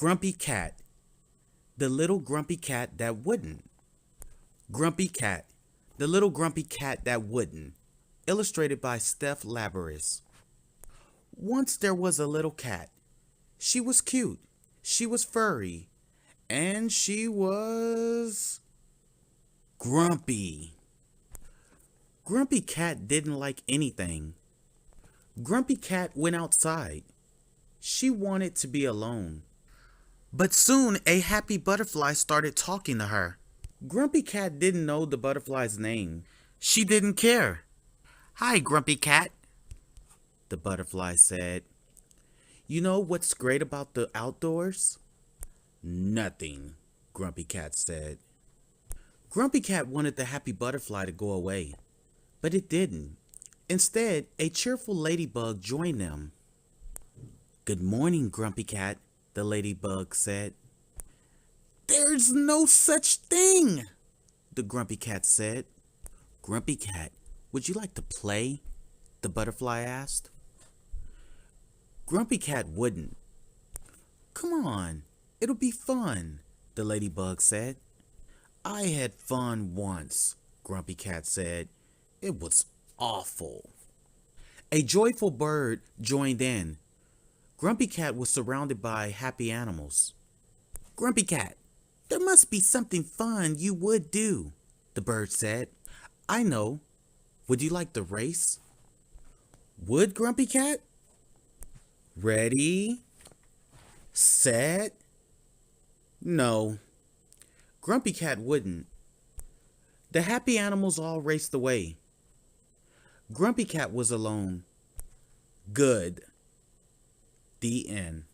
Grumpy Cat, the little grumpy cat that wouldn't. Grumpy Cat, the little grumpy cat that wouldn't. Illustrated by Steph Labaris. Once there was a little cat. She was cute, she was furry, and she was grumpy. Grumpy Cat didn't like anything. Grumpy Cat went outside. She wanted to be alone. But soon a happy butterfly started talking to her. Grumpy Cat didn't know the butterfly's name. She didn't care. "Hi, Grumpy Cat," the butterfly said. "You know what's great about the outdoors?" "Nothing," Grumpy Cat said. Grumpy Cat wanted the happy butterfly to go away, but it didn't. Instead, a cheerful ladybug joined them. "Good morning, Grumpy Cat," the ladybug said. "There's no such thing," the Grumpy Cat said. "Grumpy Cat, would you like to play?" the butterfly asked. Grumpy Cat wouldn't. "Come on, it'll be fun," the ladybug said. "I had fun once," Grumpy Cat said. "It was awful." A joyful bird joined in. Grumpy Cat was surrounded by happy animals. "Grumpy Cat, there must be something fun you would do," the bird said. "I know. Would you like to race?" "Would, Grumpy Cat?" "Ready, set, no." Grumpy Cat wouldn't. The happy animals all raced away. Grumpy Cat was alone. Good. The end.